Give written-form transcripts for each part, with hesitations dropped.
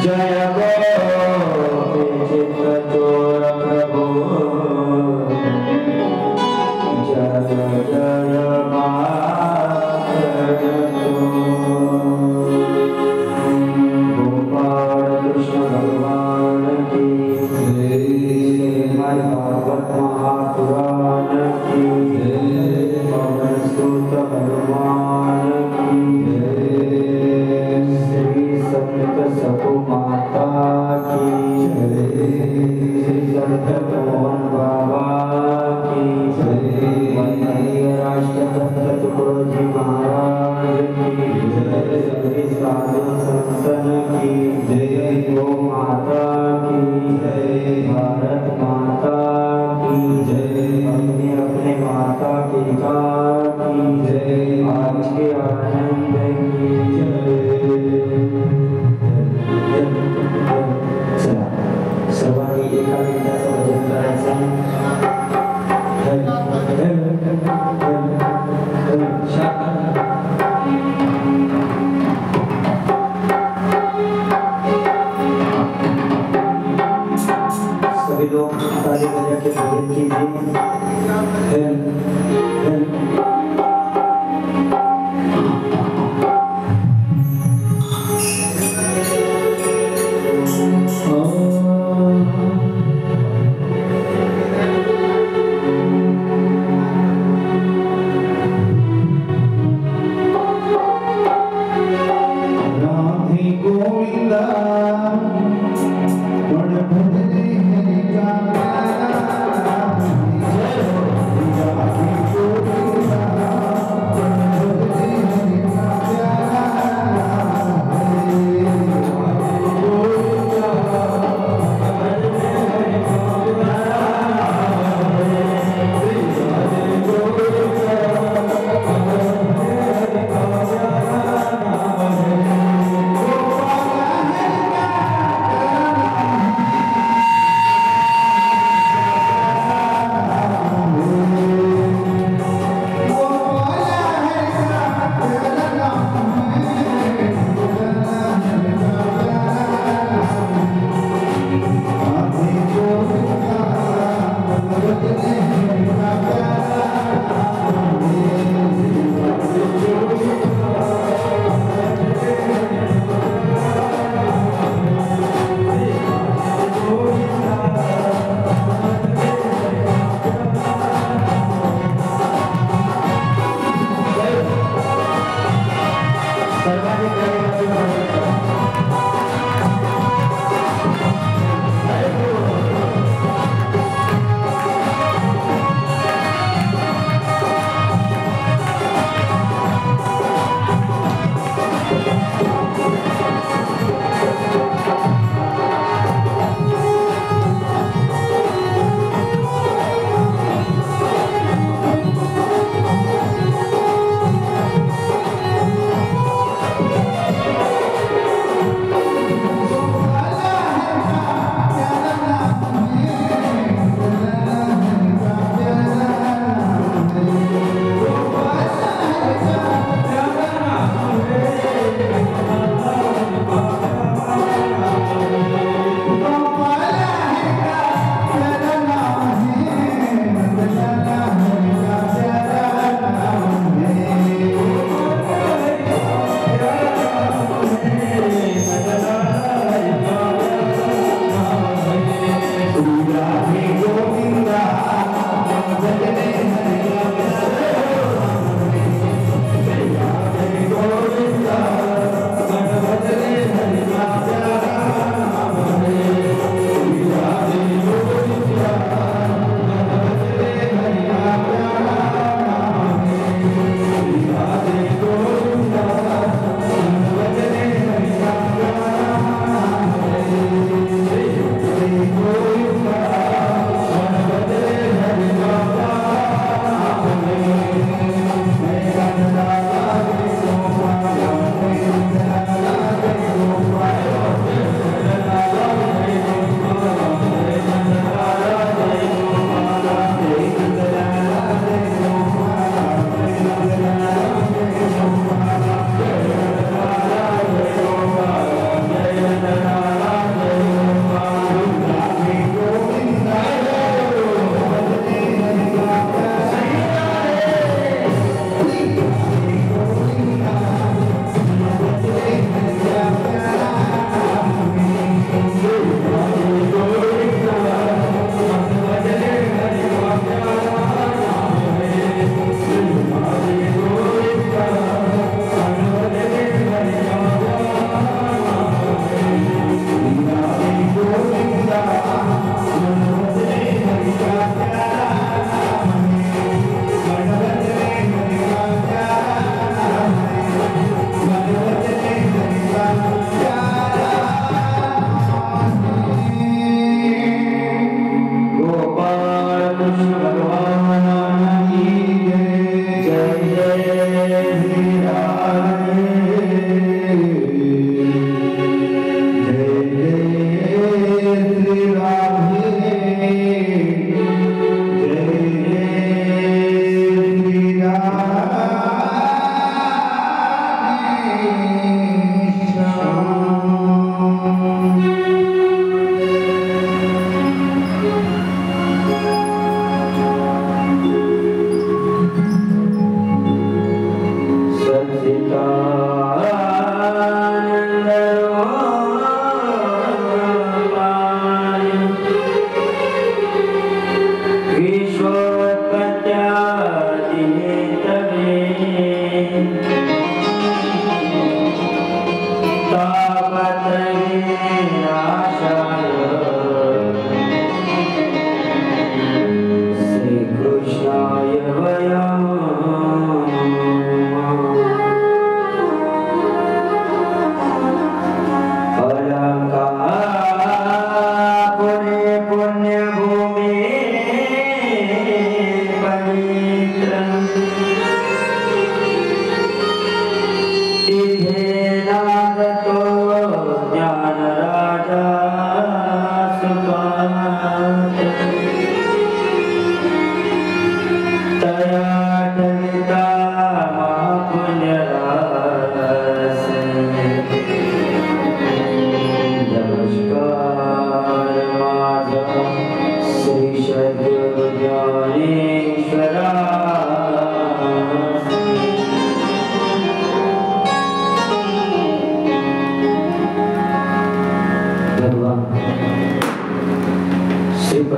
जय गोपी चित्तचोर प्रभु जय जय गोपाल कृष्ण भगवान की श्रीमद् भागवत महापुराण की पवन सुत हनुमान की श्री सत्य सतु माता की श्री सत्य मोहन बाबा की वंदनीय राष्ट्रपति तुकोजी महाराज की श्री साधु संतन की जय गो माता की जय भारत माता की जय अपने अपने माता पिता की जय आज के आनंद की चला सर्वांनी एका मिनिटाचं भजन करायचं सभी लोग ताली बजा के भजन कीजिए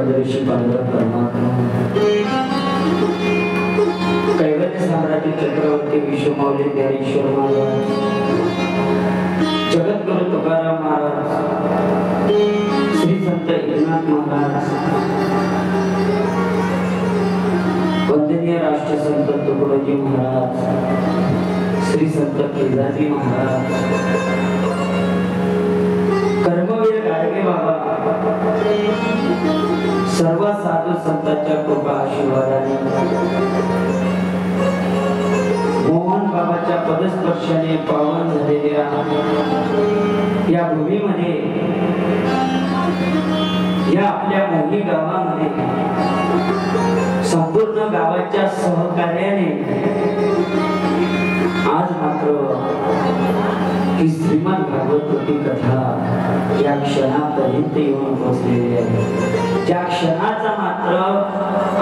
पंढरीशी पांडुरंग परमात्मा कैवल्य साम्राज्य चक्रवर्ती विश्वमाऊली ज्ञानेश्वर महाराज जगद्गुरु तुकाराम महाराज श्री संत एकनाथ महाराज वंदनीय राष्ट्रसंत तुकडोजी महाराज श्री संत केदारजी महाराज कर्मवीर गाडगे बाबा सर्व साधू संतांच्या कृपा आशीर्वादाने मोहन बाबाच्या पदस्पर्शाने पावन झालेल्या या भूमीमध्ये या आपल्या मोही गावामध्ये संपूर्ण गावाच्या सहकार्याने आज मात्र ही श्रीमद भागवत कथा या क्षणापर्यंत येऊन पोहोचलेली आहे। ज्या क्षणाचा मात्र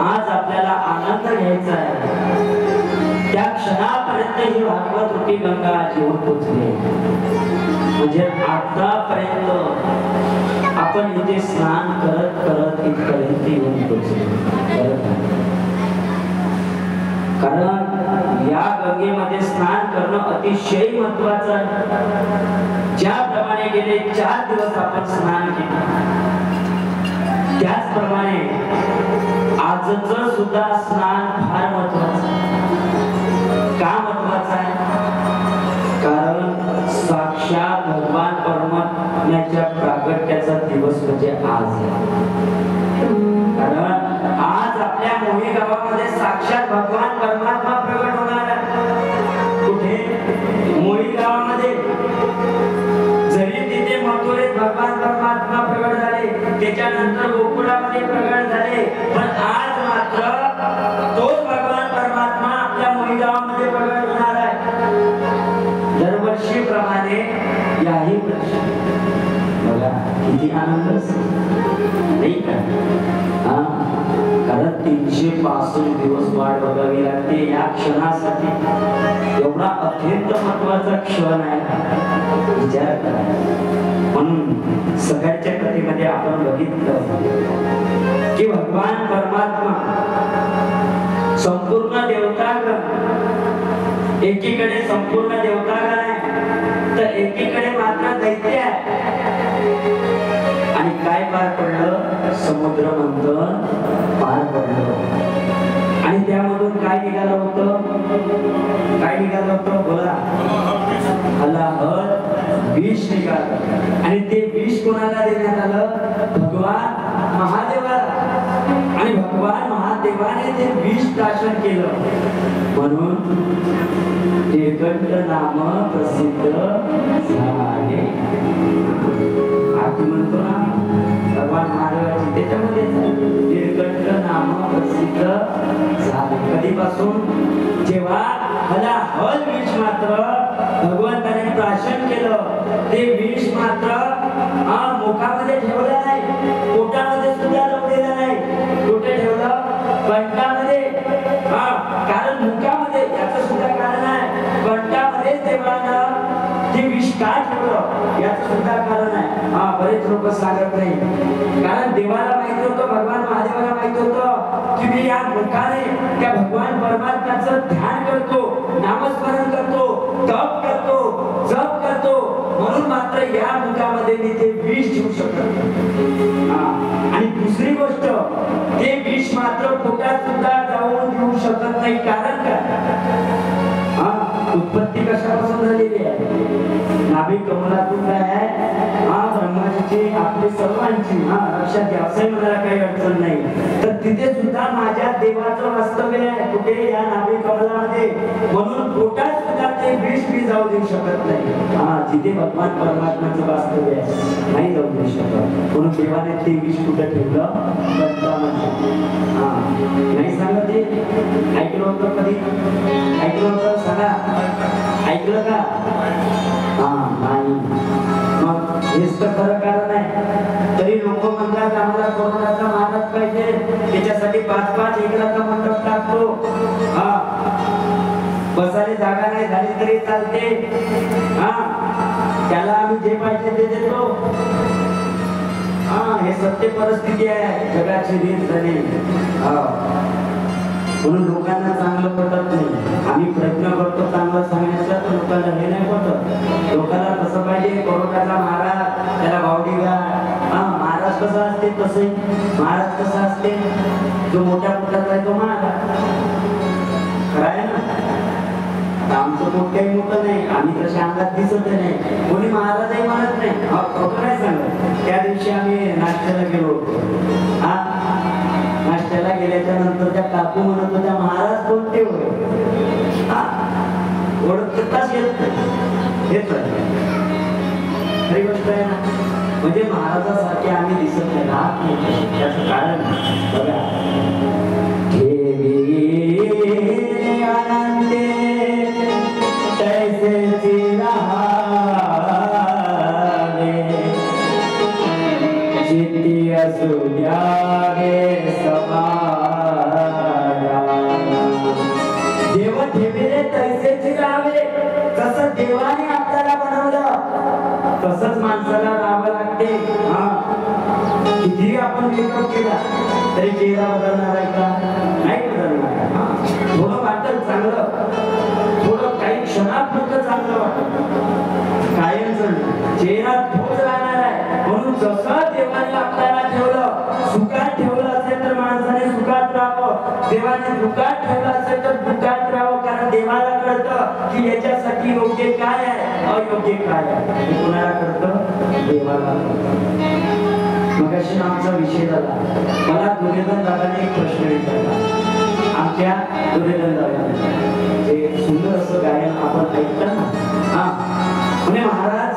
आज आपल्याला आनंद घ्यायचा आहे त्या क्षणापर्यंत ही भागवत गंगा येऊन पोहोचली। म्हणजे आतापर्यंत आपण इथे स्नान करत करत इथपर्यंत येऊन पोहोचलो। कारण या गंगेमध्ये स्नान करणं अतिशय महत्त्वाचं आहे। ज्याप्रमाणे गेले 4 दिवस आपण स्नान केले त्याचप्रमाणे आजचं सुद्धा स्नान फार महत्त्वाचं आहे। का महत्त्वाचं आहे? कारण साक्षात भगवान परमात्म्याच्या प्रागट्याचा दिवस म्हणजे आज आहे। कारण आज आपल्या मोही गावामध्ये साक्षात भगवान परमात्मा प्रगट होणार आहे। कुठे? मोही गावामध्ये। जरी तिथे मथुरेत भगवान परमात्मा प्रगट झाले त्याच्यानंतर गोकुळामध्ये प्रगट झाले पण आज मात्र तोच भगवान परमात्मा आपल्या मोही गावामध्ये प्रगट होणार आहे। दरवर्षीप्रमाणे याही वर्षी बघा किती आनंद नाही का? कारण 365 दिवस वाट बघावी लागते या क्षणासाठी। एवढा अत्यंत महत्त्वाचा क्षण आहे विचार करा। म्हणून सकाळच्या कथेमध्ये आपण बघितलं की भगवान परमात्मा संपूर्ण देवतागण एकीकडे संपूर्ण देवतागण आहे तर एकीकडे मात्र दैत्य आहे। आणि काय पार पडलं? समुद्र मंथन पार पडलं आणि त्यामधून काय निघालं होतं? काय निघालं होतं? बोला। हलाहल विष निघालं आणि ते विष कोणाला देण्यात आलं? भगवान महादेवाला। आणि भगवान महादेवाने ते विष प्राशन केलं म्हणून नीलकंठ नाम प्रसिद्ध झाले। आपण म्हणतो ना भगवान महादेवाची त्याच्यामध्ये नीलकंठ नाम प्रसिद्ध झाले। कधीपासून? जेव्हा हलाहल विष मात्र भगवंताने प्राशन केलं ते विष मात्र मुखामध्ये ठेवलं नाही, पोटामध्ये सुद्धा लावलेलं नाही। कुठे ठेवलं? कंठामध्ये। कारण मुखामध्ये याचं सुद्धा कारण आहे। कंठामध्ये देवानं ते विष का ठेवलं याचं सुद्धा कारण आहे। बरेच लोक सांगत नाही कारण देवाला माहिती होतं, भगवान महादेवाला माहिती होतं की मी या मुखाने त्या भगवान परमात्म्याचं ध्यान करतो, नामस्मरण करतो, तप करतो, जप करतो म्हणून मात्र या मुखामध्ये मी ते विष ठेवू शकतो। आणि दुसरी गोष्ट ते विष मात्र पोटात सुद्धा जाऊन देऊ शकत नाही। कारण काय? उत्पत्ती कशापासून झालेली आहे? नाभी कमलातून काय आहे? ब्रह्माची आपली सर्वांची लक्षात घ्या। असं म्हणायला काही अडचण नाही तर तिथे सुद्धा माझ्या देवाचं वास्तव्य आहे। कुठे? या नाभी कमलामध्ये। म्हणून पोटात सुद्धा ते विष मी जाऊ देऊ शकत नाही। जिथे भगवान परमात्म्याचं वास्तव्य आहे नाही जाऊ देऊ शकत म्हणून देवाने ते विष कुठे ठेवलं? कंठामध्ये। नाही सांगत ते? ऐकलं होतं कधी? ऐकलं होतं? सांगा ऐकलं का? नाही। मग हेच तर खरं कारण आहे। तरी लोक म्हणतात आम्हाला कोरोनाचा महाराज पाहिजे त्याच्यासाठी 5-5 एकराचा मंडप टाकतो। बसायला जागा नाही झाली तरी चालते। त्याला आम्ही जे पाहिजे ते देतो। हे सत्य परिस्थिती आहे, जगाची रीत झाली. म्हणून लोकांना चांगलं पटत नाही. आम्ही प्रयत्न करतो चांगलं सांगण्याचा, तर लोकांना हे नाही पटत. लोकांना कसं पाहिजे, कोरोनाचा महाराज, त्याला बावडीगार. महाराज कसा असते तसे, महाराज कसा असते, जो मोठ्या पुटाचा आहे तो महाराज खरा आहे ना. आमचं पोट काही मोठं नाही, आम्ही तशा अंगात दिसत नाही, कोणी महाराजही म्हणत नाही. खोटं नाही सांगत. त्या दिवशी आम्ही नाश्त्याला गेलो होतो. नाश्त्याला गेल्याच्या नंतर त्या काकू म्हणत होत्या, महाराज कोणते होय? ओळखताच येत नाही. हेच खरी गोष्ट आहे ना. म्हणजे महाराजासारखे आम्ही दिसत नाही, राहत नाही. त्याचं कारण बघा, देव ठेविले तैसेची राहावे. जसं देवाने आपल्याला बनवलं तसंच माणसाला राहावं लागते. किती आपण मेकअप केला तरी चेहरा बदलणार आहे का? नाही बदलणार. थोडं वाटत चांगलं, थोडं काही क्षणापुरतं चांगलं वाटत, कायमचं चेहरा तोच राहणार आहे. म्हणून जसं देवाने आपल्याला ठेवलं, सुखात ठेवलं असेल तर माणसाने सुखात राहावं, देवाने दुःखात ठेवलं असेल तर दुःखात राहावं. कारण देवाला कळतं की याच्यासाठी योग्य काय आहे, अयोग्य काय आहे. हे कोणाला कळतं? देवाला. मगाशी आमचा विषय झाला. मला दुर्योधन दादाने एक प्रश्न विचारला. आमच्या दुर्योधन दादाने जे सुंदर असं गायन आपण ऐकलं ना, म्हणजे महाराज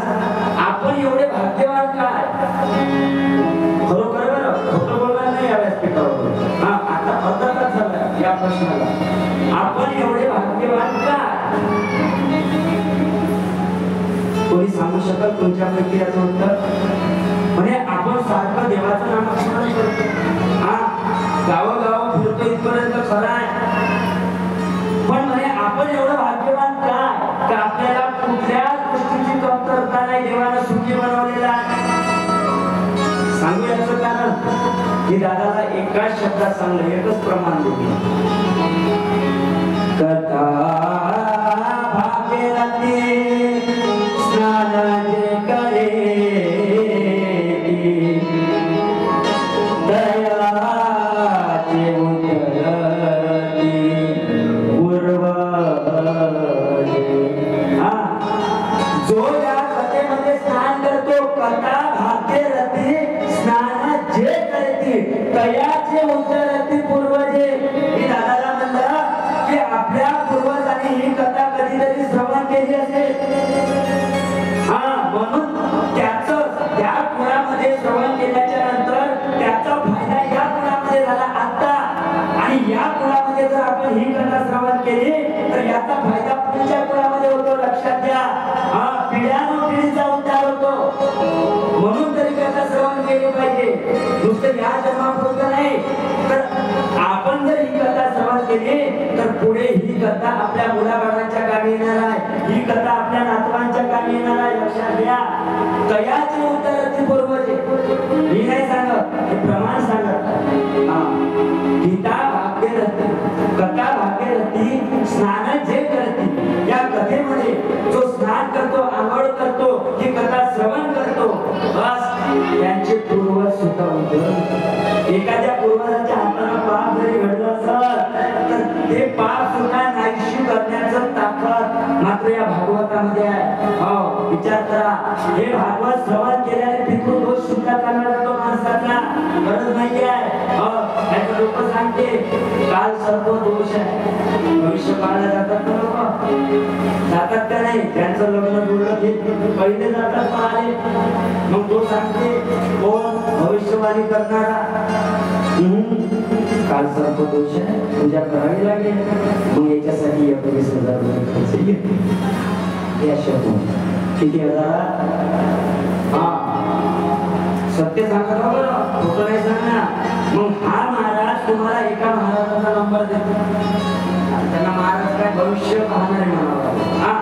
आपण एवढे भाग्यवान काय? खरोखर बरं, खोटं बोलणार नाही या व्यासपीठावर. आता पद्धतच झाला या प्रश्नाला. आपण एवढे भाग्यवान काय? कोणी सांगू शकत तुमच्यापैकी याचं उत्तर? म्हणजे आपण सारखं देवाचं नामस्मरण करतो, गावोगाव फिरतो, इथपर्यंत खरं आहे. पण म्हणजे आपण एवढं भाग्यवान काय का आपल्याला कुठल्या गोष्टीची कमतरता नाही, देवानं सुखी बनवलेला आहे. सांगू याचं कारण की दादाला एकाच शब्दात सांगलं, एकच प्रमाण दिलं. कथा भाग्यवती स्नान जे करे तयाचे उत्तरती पूर्वजे. मी दादाला म्हणलं की आपल्या पूर्वजांनी ही कथा कधीतरी श्रवण केली असेल. म्हणून त्याचं त्या कुळामध्ये श्रवण केल्याच्या नंतर त्याचा फायदा या कुळामध्ये झाला आता. आणि या कुळामध्ये जर आपण ही कथा श्रवण केली तर याचा फायदा पुढच्या कुळामध्ये होतो. लक्षात घ्या, पिढ्यानपिढीचा उद्धार होतो. म्हणून तरी कथा श्रवण केली पाहिजे. नुसतं या जन्मापुरतं नाही, तर आपण जर ही कथा श्रवण केली तर पुढे ही कथा आपल्या मुलाबाळांच्या कामी येणार आहे, ही कथा आपल्या नातवांच्या कामी येणार आहे. लक्षात घ्या, तयाचे उत्तरती पूर्वजे. मी नाही सांगत, हे प्रमाण सांगत. गीता भाग्यरथी, कथा भाग्यरथी, स्नान जे करती. या कथेमध्ये जो स्नान करतो, आंघोळ करतो, ही कथा श्रवण करतो, बस त्यांचे पूर्वज सुद्धा उद्धरण. एखाद्या पूर्वजाच्या हाताने पाप जरी घडलं असेल तर ते पाप सुद्धा नाहीशी करण्याचं ताकद मात्र या भागवतामध्ये आहे. विचार करा, हे भागवत श्रवण केल्याने पितृदोष सुद्धा चालला जातो माणसाचा. गरज नाही आहे. लोक सांगते काल सर्व दोष आहे, भविष्य पाळला जातात ना लोक, जातात का नाही? त्यांचं लग्न जुळलं की पहिले जातात पाहाले. मग तो सांगते कोण भविष्यवाणी करणारा, काल सर्व दोष आहे, पूजा करावी लागेल. मग याच्यासाठी 21,000 रुपये खर्च येते. या शब्द किती हजार? सत्य सांगत बरं, खोटं नाही सांगणार. मग हा महाराज तुम्हाला एका महाराजाचा नंबर देतो, त्यांना महाराज काय भविष्य पाहणारे म्हणावा.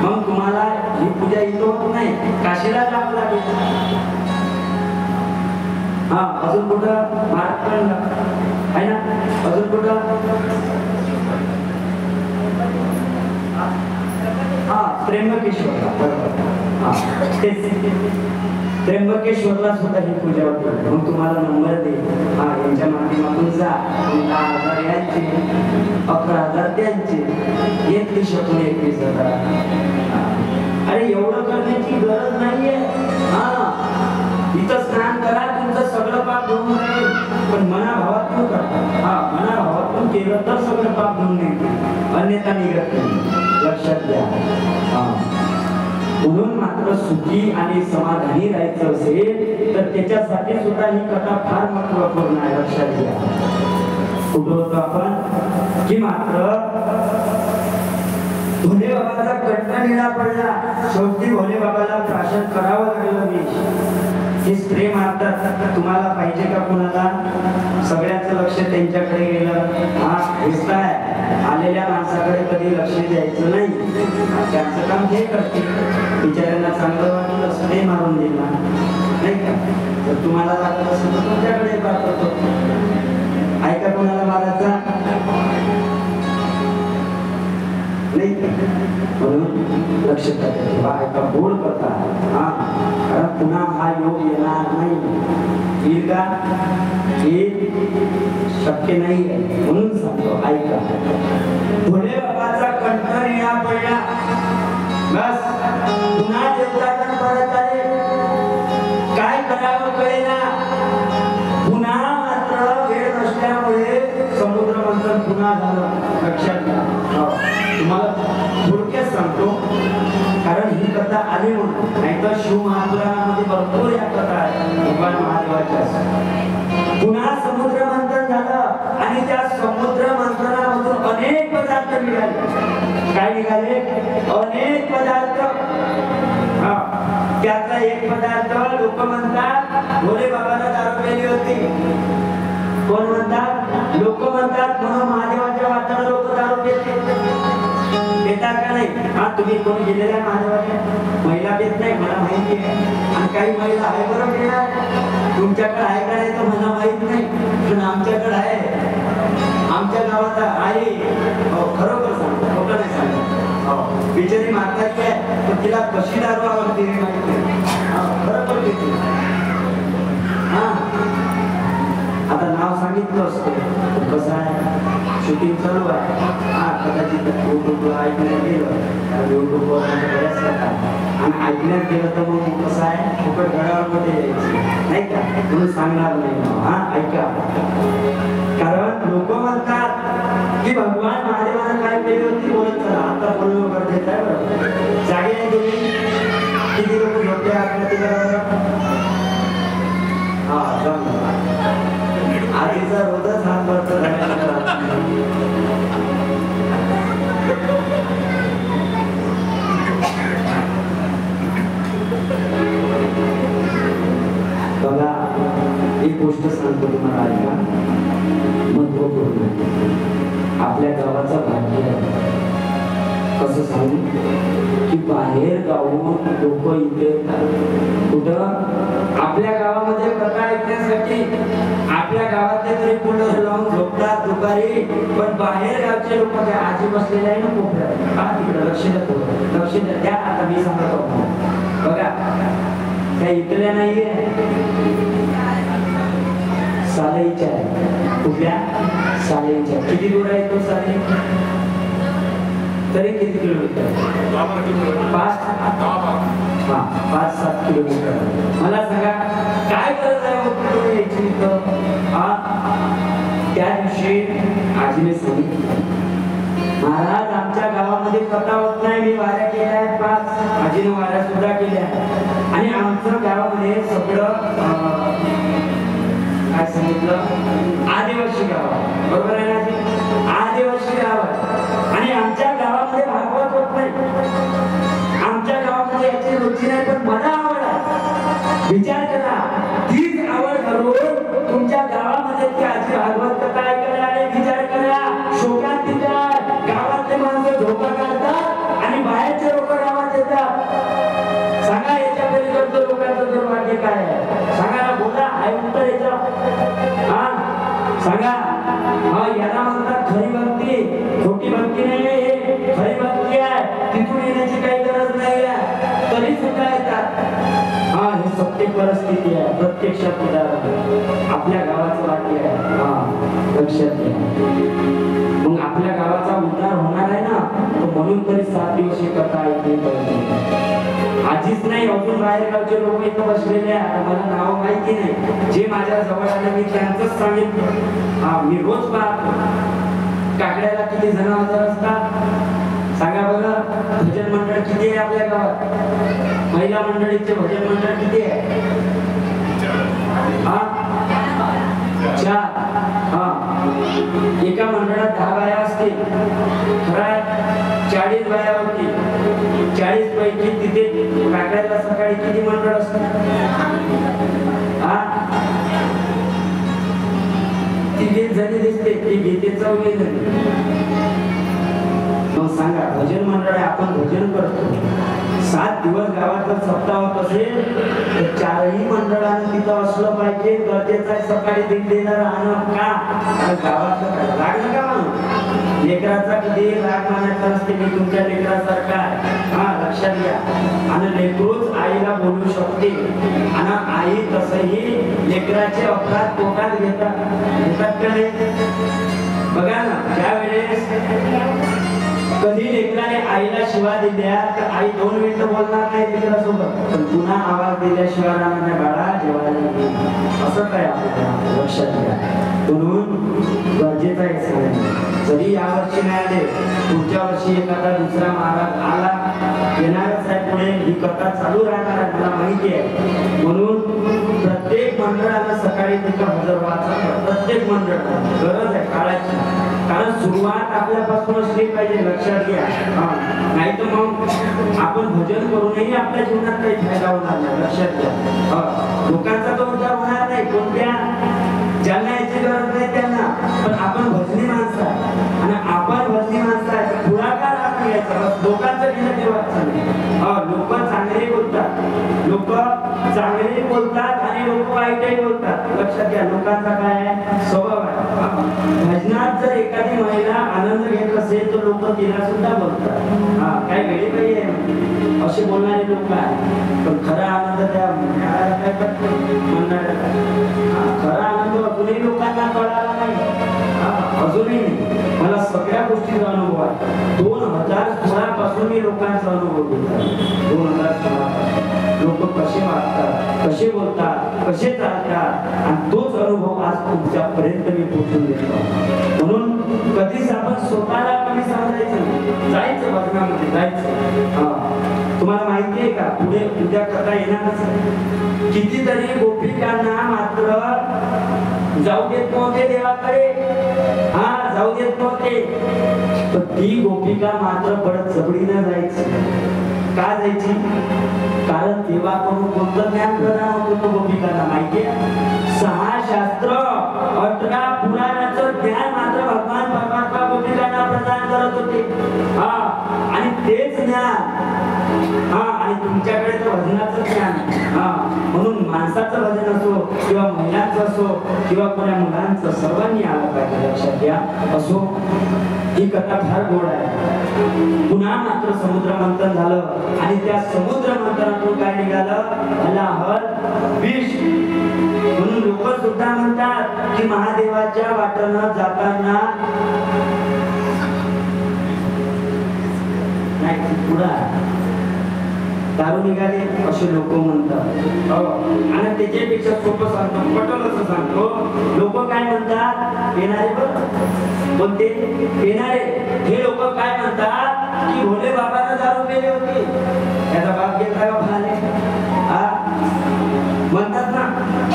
मग तुम्हाला ही पूजा इथं होत नाही, काशीला जावं लागेल. हा अजून कुठं महाराष्ट्र आहे ना, अजून कुठं हा त्र्यंबकेश्वरला, बरोबर हा तेच त्र्यंबकेश्वरला सुद्धा ही पूजा होते. मग तुम्हाला नंबर दे, हा यांच्या माध्यमातून जा, 10,000 यांचे, 11,000 त्यांचे, 21,000. अरे एवढं करण्याची गरज नाहीये. हा इथं स्नान करा, तुमचं सगळं पाप धुवून राहील, पण मनाभावातून करा. हा मनाभावातून केलं तर सगळं पाप धुवून निघते, अन्यथा निघत नाही. लक्षात घ्या. म्हणून मात्र सुखी आणि समाधानी राहायचं असेल तर त्याच्यासाठी सुद्धा ही कथा फार महत्वपूर्ण आहे. लक्षात घ्या. कुठं होतो आपण की मात्र भोले बाबाचा कंठ निळा पडला, शेवटी भोले बाबाला प्राशन करावं लागलं. मी हे स्प्रे मारतात, तुम्हाला पाहिजे का कुणाला? सगळ्यांचं लक्ष त्यांच्याकडे गेलं. हा हेच काय आलेल्या माणसाकडे कधी लक्ष द्यायचं नाही. त्यांचं काम हे करते, बिचाऱ्यांना चांगलं वाटलं स्प्रे मारून दिला नाही का? जर तुम्हाला लागत असेल तर तुमच्याकडे पाठवतो. ऐका कोणाला मारायचा नाही. म्हणून लक्ष ठेवा, ऐका गोड कथा. हा कारण पुन्हा हा योग येणार नाही. येईल का? हे शक्य नाही. म्हणून सांगतो, ऐका. भोले बाबाचा कंठ निळा पडला, बस पुन्हा देवताकडे परत आले. काय करावं कळेना. पुन्हा मात्र वेळ नसल्यामुळे समुद्र मंथन पुन्हा झालं. लक्षात घ्या. तुम्हाला थोडक्यात सांगतो, कारण ही कथा आली म्हणून, नाही तर शिव महापुराणामध्ये भरपूर या कथा आहेत भगवान महादेवाच्या. पुन्हा समुद्र मंथन झालं आणि त्या समुद्र मंथनामधून अनेक पदार्थ निघाले. काय निघाले? अनेक पदार्थ. त्यातला एक पदार्थ लोक म्हणतात भोले बाबाला दारू प्यायली होती. कोण म्हणतात? लोक म्हणतात म्हणून महादेवाच्या वाटाला लोक दारू पितात का नाही? हा तुम्ही कोण गेलेल्या महादेवाच्या? महिला पित नाही मला माहिती आहे, आणि काही महिला आहे बरं पिणार. तुमच्याकडे आहे का नाही तर मला माहित नाही, पण आमच्याकडे आहे. आमच्या गावात आहे. खरोखर सांगतो, खोटं नाही सांगतो. बिचारी म्हातारी आहे, पण तिला कशी दारू आवडते हे माहिती नाही. खरोखर पिते. हा आता नाव सांगितलं असतं, कसं आहे शूटिंग चालू आहे. हा कदाचित युट्यूबला ऐकण्यात गेलं, कारण युट्यूबवर बऱ्याच करतात, आणि ऐकण्यात गेलं तर मग कसं आहे फुकट घड्याळमध्ये यायचं नाही का, म्हणून सांगणार नाही. हा ऐका. कारण लोक म्हणतात की भगवान महादेवानं काय केली होती बोलत चला. आता बोलणं गरजेचं आहे. बरोबर जागे नाही तुम्ही? किती लोक झोपते आत्महत्या करायला? हा आधीचा रोजच हात भरतो. बघा एक गोष्ट सांगतो तुम्हाला, ऐका, महत्वपूर्ण. आपल्या गावाचा भाग्य आहे. कसं सांगू की बाहेर गावून लोक इथे कुठं आपल्या गावामध्ये कथा ऐकण्यासाठी आपल्या गावातले तरी कुठं लावून झोपतात दुपारी, पण बाहेर गावचे लोक काय आजी बसलेले आहे ना कोपऱ्यात, हा तिकडे लक्ष द्या, लक्ष द्या. त्या आता मी सांगत होतो बघा, त्या इथल्या नाहीये, सालेच्या आहे. कुठल्या? सालेच्या. किती दूर आहे तो साले? तरी किती किलोमीटर? 5-7 किलोमीटर. मला सांगा काय गरज आहे यायची इथं? त्या दिवशी आजीने सांगितलं, महाराज आमच्या गावामध्ये कथा होत नाही. मी वाऱ्या केल्या आहेत 5, आजीने वाऱ्या सुद्धा केल्या, आणि आमचं गावामध्ये सगळं काय सांगितलं आदिवासी गाव आहे. बरोबर आहे ना? आदिवासी गाव आहे, आणि आमच्या गावामध्ये भागवत होत नाही. आमच्या गावामध्ये याची रुची नाही, पण मला आवड आहे. विचार करा, तीच आवड धरून तुमच्या गावामध्ये ती आजी भागवत कथा ऐकायला आले. विचार करा, शोकात तिथं गावातले माणसं झोका काढतात आणि बाहेरचे लोक गावात येतात. सांगा याच्या पलीकडचं लोकांचं दुर्भाग्य काय आहे? सांगा, बोला. आहे उत्तर सांगा याला म्हणतात खरी भक्ती. खोटी भक्ती नाही, खरी भक्ती आहे. तिथून येण्याची काही गरज नाही आहे, तरी सुद्धा येतात. हे सत्य परिस्थिती आहे, प्रत्यक्षात उदाहरण आपल्या गावाचं वाक्य आहे. लक्षात घ्या. मग आपल्या गावाचा उद्धार होणार आहे ना, तर म्हणून तरी 7 दिवस ही कथा ऐकली पाहिजे. आधीच नाही, अजून बाहेर गावचे लोक इथं बसलेले आहे. मला नाव माहिती नाही, जे माझ्या जवळ आले मी त्यांचंच सांगितलं. मी रोज पाहतो काकड्याला किती जण हजर असतात सांगा बरं. भजन मंडळ किती आहे आपल्या गावात? महिला मंडळीचे भजन मंडळ किती आहे? 4. एका मंडळात 10 बाया असतील, खरं 40 बाया होती. 40 पैकी तिथे काकड्याला सकाळी किती मंडळ असतात? तिथे जणी दिसते, ती गीते 4 मग सांगा, भजन मंडळ आहे, आपण भजन करतो. 7 दिवस गावात जर सप्ताह होत असेल तर 4ही मंडळानं तिथं असलं पाहिजे. गरजेचं आहे सकाळी दिंडीला राहणं. का? गावाचं राग नका म्हणून. लेकराचा कधी राग मानायचा नसते. मी तुमच्या लेकरासारखा लक्षात घ्या. आणि लेकरूच आईला बोलू शकते. आणि आई तसही लेकराचे अपराध पोटात घेतात का नाही? बघा ना, ज्या वेळेस कधी लेकराने आईला शिवा दिल्या तर आई 2 मिनिटं बोलणार नाही लेकरासोबत, पण पुन्हा आवाज दिल्याशिवाय राहणार नाही. बाळा जेवायला असं काय आपल्याला लक्षात घ्या. म्हणून गरजेचं आहे सगळ्यांना. जरी यावर्षी नाही आले, पुढच्या वर्षी एखादा दुसरा महाराज आला येणारच आहे. पुढे ही कथा चालू राहणार आहे, मला माहिती आहे. म्हणून प्रत्येक मंडळाला सकाळी तिथं हजर व्हायचं. प्रत्येक मंडळ गरज आहे काळाची. कारण सुरुवात आपल्यापासून असली पाहिजे. लक्षात घ्या. नाही तर मग आपण भजन करूनही आपल्या जीवनात काही फायदा होणार नाही. लक्षात घ्या. लोकांचा तो उद्धार होणार नाही. कोणत्या? ज्यांना याची गरज नाही त्यांना. पण आपण भजनी माणसं आहे आणि आपण भजनी माणसं आहे, पुढाकार आपण घ्यायचा. बस लोकांचं घेणं ठेवायचं नाही. लोक चांगले बोलतात, लोक चांगले बोलतात आणि लोक वाईटही बोलतात. लक्षात घ्या. लोकांचा काय स्वभाव आहे. भजनात जर एखादी महिला आनंद घेत असेल तर लोक तिला सुद्धा बोलतात. काय वेळी काही आहे असे बोलणारे लोक आहेत. पण खरा आनंद त्या म्हणणाऱ्या खरा आनंद अजूनही लोकांना कळाला नाही. अजूनही मला सगळ्या गोष्टीचा अनुभव आहे. 2016 पासून मी लोकांचा अनुभव घेतो. 2016 लोक कसे वागतात, कसे बोलतात, कसे चालतात, आणि तोच अनुभव आज तुमच्यापर्यंत मी पोहोचून देतो. म्हणून कधीच आपण स्वतःला कमी समजायचं, जायचं भजनामध्ये जायचं. तुम्हाला माहिती आहे का, पुढे उद्या कथा येणारच. कितीतरी गोपिकांना मात्र जाऊ देत नव्हते देवाकडे. जाऊ देत नव्हते. पण ती गोपिका मात्र पडत जबडीनं जायची. का जायची? कारण देवाकडून कोणतं ज्ञान प्रदान होत होतं गोपिकांना माहितीये? 6 शास्त्र 18 पुराणाचं ज्ञान मात्र भगवान परमात्मा गोपिकांना प्रदान करत होते. आणि तेच ज्ञान आणि तुमच्याकडे तर भजनाचं ज्ञान. म्हणून माणसाचं भजन असो किंवा महिलांचं असो किंवा कोण्या मुलांचं, सर्वांनी आलं पाहिजे. लक्षात घ्या. असो, ही कथा फार गोड आहे. पुन्हा मात्र समुद्र मंथन झालं आणि त्या समुद्र मंथनातून काय निघालं? हलाहल विष. म्हणून लोक सुद्धा म्हणतात की महादेवाच्या वाटेनं जाताना नाही पुढा दारू निघाले असे लोक म्हणतात. आणि त्याच्यापेक्षा सोपं सांगतो, पटल असं सांगतो. लोक काय म्हणतात? येणारे कोणते? येणारे हे लोक काय म्हणतात की भोले बाबांना दारू पेली होती. त्याचा बाप घेतला का भाले? म्हणतात ना.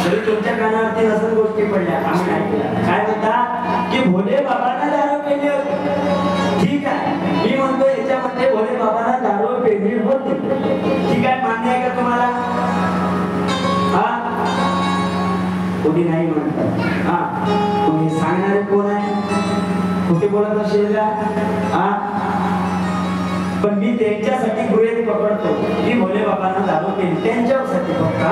तरी तुमच्या कानावरती नसून गोष्टी पडल्या, आम्ही ऐकल्या. काय म्हणतात की भोले बाबांना दारू पेली होती. ठीक आहे, मी म्हणतो याच्यामध्ये भोले बाबांना दारू पेली होती. ठीक आहे, मान्य आहे का तुम्हाला? कोणी नाही म्हणतात. तुम्ही सांगणारे कोण आहे? कुठे बोलत असेल का? पण मी त्यांच्यासाठी गृहीत पकडतो की भोले बाबांना दारू पेली. त्यांच्यासाठी फक्त.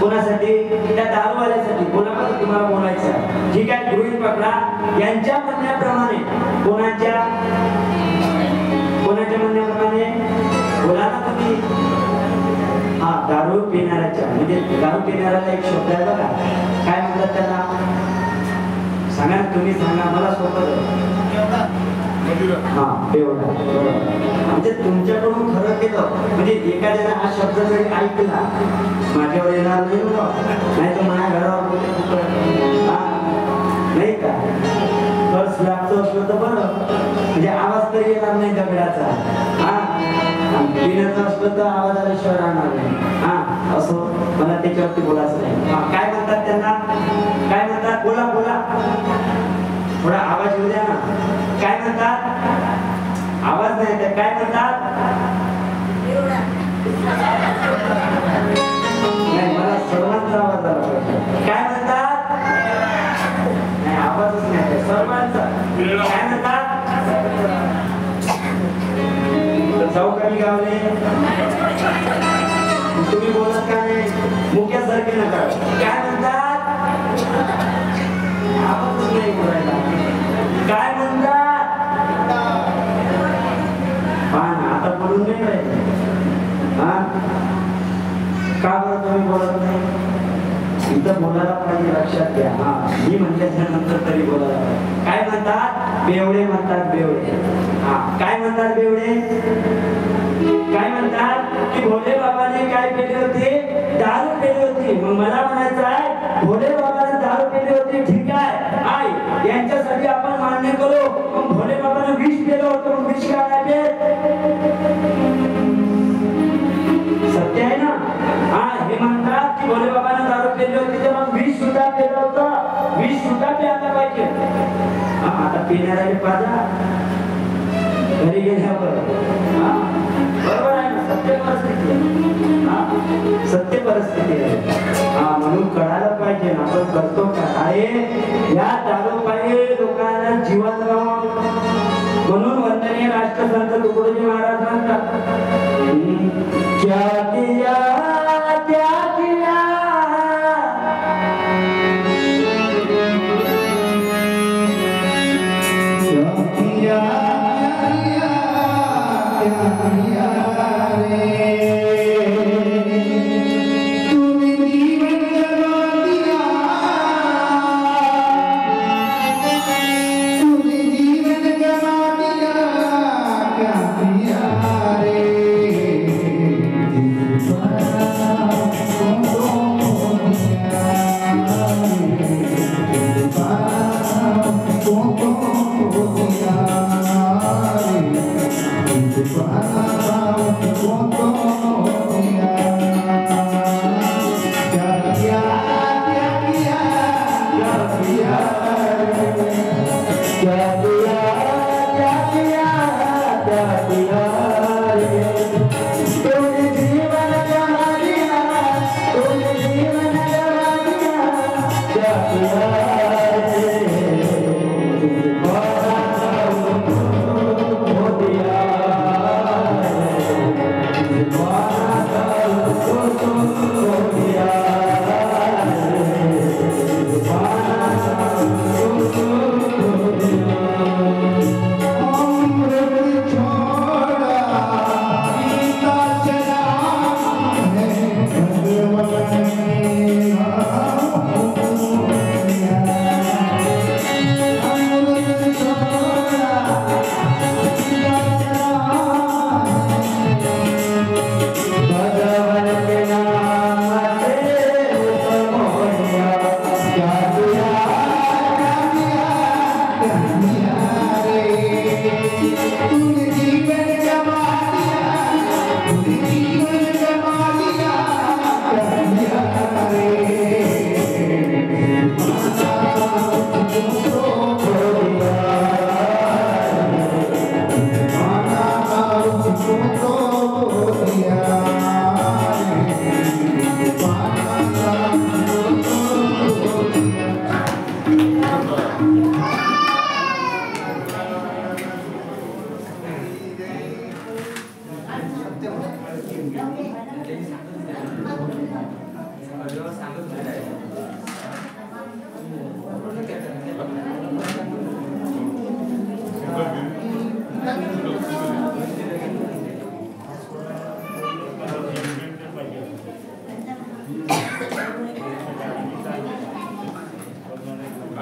कोणासाठी? त्या दारूवाल्यासाठी. कोणाकडे तुम्हाला बोलायचं ठीक आहे, गृहीत पकडा. यांच्या म्हणण्याप्रमाणे कोणाच्या म्हणण्याप्रमाणे बोला ना तुम्ही. हा, दारू पिणाऱ्याच्या, म्हणजे दारू पिणाऱ्याला एक शब्द आहे बघा, काय म्हणतात त्याला? सांगा तुम्ही, सांगा, मला सोपं. हा, बेवडा. म्हणजे तुमच्याकडून खरं केलं म्हणजे एखाद्याने हा शब्द जरी ऐकला, माझ्यावर येणार नाही, नाही तर माझ्या घरावर नाही का, तर स्लॅबचं असलं तर बरं, म्हणजे आवाज तरी येणार नाही दगडाचा. हा, पिण्याचं असलं तर आवाज आल्याशिवाय राहणार नाही. हा, असं मला त्याच्यावरती बोलायचं नाही. हा, काय म्हणतात त्यांना, काय म्हणतात? बोला बोला, थोडा आवाज येऊ द्या ना. काय म्हणतात? आवाज नाही तर काय म्हणतात? नाही, मला सर्वांचा आवाज आला पाहिजे. काय म्हणतात? नाही, आवाजच नाही, सर्वांचा. काय म्हणतात? जाऊ कमी गावले, तुम्ही बोलत का नाही? मुख्यासारखे नका. काय म्हणतात? आवाजच नाही बोलायला. काय म्हणतात? आता बोलून नाही पाहिजे. हा, का बरं तुम्ही बोलत नाही? इथं बोलायला पाहिजे, लक्षात घ्या. हा, मी म्हटल्याच्या नंतर तरी बोलायला पाहिजे. काय म्हणतात? बेवडे म्हणतात, बेवडे. हा, काय म्हणतात बेवडे? काय म्हणतात की भोले बाबाने काय केले होते? दारू पेली होती. मग मला म्हणायचं आहे, भोले बाबाने दारू पेली होती, ठीक आहे, आई यांच्यासाठी आपण मान्य करू. मग भोले बाबाने विष पेलं होतं, मग विष काय आहे? सत्य आहे ना? हा, हे म्हणतात की भोले बाबाने दारू पेली होती, तर मग विष सुद्धा पेलं होतं, विष सुद्धा प्यायला पाहिजे. आता पिणाऱ्याने पाजा घरी गेल्यावर. बरोबर आहे ना? सत्य परिस्थिती आहे. सत्य परिस्थिती आहे. हा, म्हणून कळायला पाहिजे ना, आपण करतो का? अरे या दारूपायी लोकांना जीवन गमावलं. म्हणून वंदनीय राष्ट्रसंत तुकडोजी महाराज म्हणतात, क्या किया क्या किया,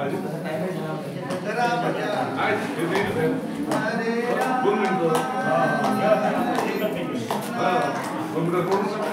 2 मिनिटं